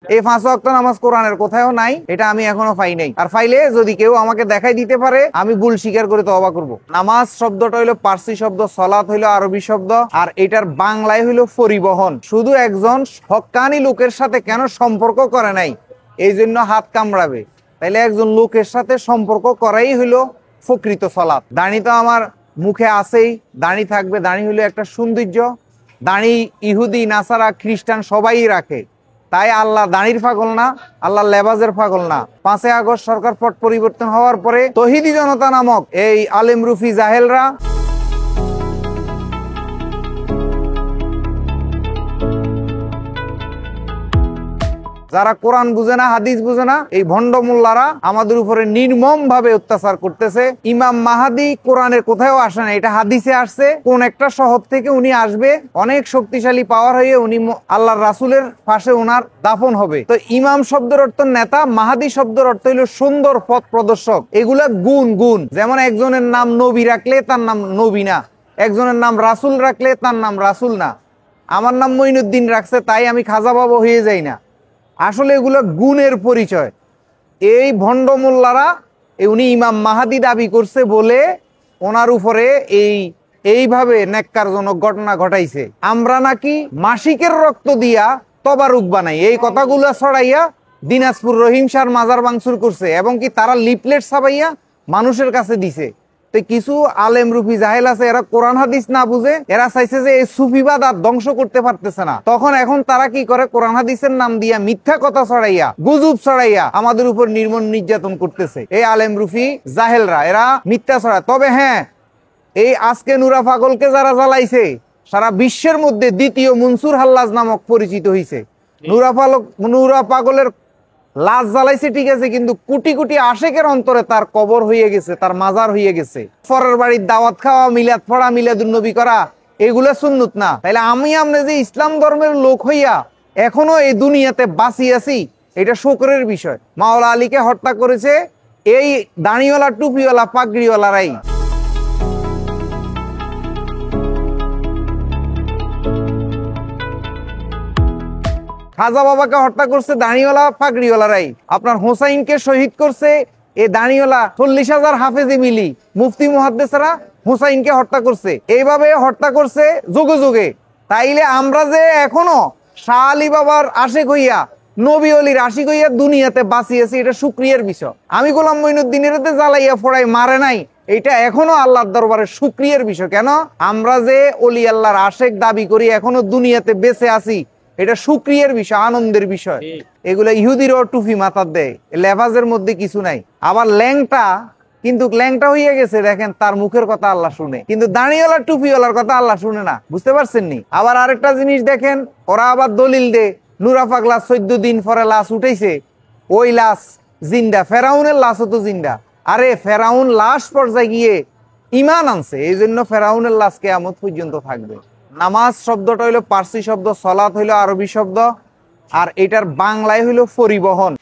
এই 5 ওয়াক্ত নামাজ কোরআনের কোথাও নাই, এটা আমি এখনো পাই নাই। আর পাইলে যদি কেউ আমাকে দেখাই দিতে পারে আমি ভুল স্বীকার করে তওবা করব। নামাজ শব্দটা হইলো পার্সি শব্দ, সালাত হইলো আরবি শব্দ, আর এটার বাংলায় হইলো পরিবহন। শুধু একজন হক্কানি লোকের সাথে কেন সম্পর্ক করে নাই এই জন্য হাত কামড়াবে, তাইলে একজন লোকের সাথে সম্পর্ক করাই হইলো প্রকৃত সালাত। দাড়ি তো আমার মুখে আছেই, দাড়ি থাকবে, দাড়ি হইলো একটা সৌন্দর্য। দাড়ি ইহুদি, নাসারা, খ্রিস্টান সবাই রাখে, তাই আল্লাহ দাড়ির পাগল না, আল্লাহ লেবাজের পাগল না। 5 আগস্ট সরকার পট পরিবর্তন হওয়ার পরে তৌহিদি জনতা নামক এই আলেম রুফি জাহেলরা যারা কোরআন বুঝে না, হাদিস বুঝে না, এই ভণ্ড মোল্লারা আমাদের উপরে নির্মম ভাবে অত্যাচার করতেছে। ইমাম মাহাদি কোরআনের কোথাও আসে না, এটা হাদিসে আসছে। কোন একটা শহর থেকে উনি আসবে, অনেক শক্তিশালী পাওয়ার হয়ে উনি আল্লাহর রাসূলের পাশে ওনার দাফন হবে। তো ইমাম শব্দের অর্থ নেতা, মাহাদি শব্দের অর্থ হইল সুন্দর পথ প্রদর্শক। এগুলা গুণ গুণ, যেমন একজনের নাম নবী রাখলে তার নাম নবী না, একজনের নাম রাসূল রাখলে তার নাম রাসূল না। আমার নাম মঈনুদ্দিন রাখছে তাই আমি খাজা বাবা হয়ে যাই না, আসলে এগুলো গুণের পরিচয়। এই ভণ্ড মোল্লারা উনি ইমাম মাহাদি দাবি করছে বলে ওনার উপরে এইভাবে নেক্কারজনক ঘটনা ঘটাইছে। আমরা নাকি মাসিকের রক্ত দিয়া তবারুক বানাই, এই কথাগুলো ছড়াইয়া দিনাজপুর রহিম শাহর মাজার ভাঙচুর করছে, এবং কি তারা লিফলেট ছাপাইয়া মানুষের কাছে দিছে। তো কিছু আলেম রুফি জাহেল আছে, এরা কোরআন হাদিস না বুঝে, এরা চাইছে যে এই সুফিবাদ আর ধ্বংস করতে পারতেছে না, এখন তারা কি করে, কোরআন হাদিসের নাম দিয়া মিথ্যা কথা ছড়াইয়া, গুজব ছড়াইয়া আমাদের উপর নির্মম নির্যাতন করতেছে। এই আলেম রুফি জাহেলরা এরা মিথ্যা ছড়ায়। তবে হ্যাঁ, এই আজকে নুরা পাগলকে যারা জ্বালাইছে সারা বিশ্বের মধ্যে দ্বিতীয় মনসুর হাল্লাজ নামক পরিচিত হয়েছে। নুরা পাগলের লাশ জ্বালাইছে ঠিক আছে, কিন্তু কোটি কোটি আশেকের অন্তরে তার কবর হয়ে গেছে, তার মাজার হয়ে গেছে। পরের বাড়ির দাওয়াত খাওয়া, মিলাদ পড়া, মিলাদুন্নবী করা, এগুলা সুন্নত না। তাইলে আমরা যে ইসলাম ধর্মের লোক হইয়া এখনো এই দুনিয়াতে বাঁচি আছি, এটা শুকরের বিষয়। মাওলা আলীকে হত্যা করেছে এই দাড়িওয়ালা, টুপিওয়ালা, পাগড়িওয়ালারাই। খাজা বাবাকে হত্যা করছে দাড়িওয়ালা, পাগড়িওয়ালারাই। আপনার হোসাইনকে শহীদ করছে এই দাড়িওয়ালা 40,000 হাফেজি মিলি, মুফতি মুহাদ্দিসরা হোসাইনকে হত্যা করছে। এইভাবে হত্যা করছে যুগে যুগে। তাইলে আমরা যে এখনো শাহ আলী বাবার আশিক হইয়া, নবী অলির আশিক হইয়া দুনিয়াতে বাঁচিয়েছি, এটা শুকরিয়ার বিষয়। আমি গোলাম মঈনুদ্দিনের জ্বালাইয়া ফোড়াই মারে নাই, এটা এখনো আল্লাহর দরবারে শুকরিয়ার বিষয়। কেন আমরা যে অলি আল্লাহর আশিক দাবি করি, এখনো দুনিয়াতে বেঁচে আছি, এটা শুকরিয়ার বিষয়, আনন্দের বিষয়। এগুলা ইহুদিরও টুপি মাথার দেয়, লেভাজের মধ্যে কিছু নাই। আবার ল্যাংটা, কিন্তু ল্যাংটা হইয়া গেছে, দেখেন তার মুখের কথা আল্লাহ শুনে, কিন্তু দাঁড়িওয়ালা টুপিওয়ালার কথা আল্লাহ শুনে না। বুঝতে পারছেন নি? আবার আরেকটা জিনিস দেখেন, ওরা আবার দলিল দে নুরা পাগলা 14 দিন পরে লাশ উঠেছে, ওই লাশ জিন্দা, ফেরাউনের লাশও তো জিন্দা। আরে ফেরাউন লাশ পর্যায়ে গিয়ে ইমান আনছে, এই জন্য ফেরাউনের লাশ কিয়ামত পর্যন্ত থাকবে। নামাজ শব্দটা হইলো পার্সি শব্দ, সালাত হইলো আরবি শব্দ, আর এটার বাংলায় হইলো পরিবহন।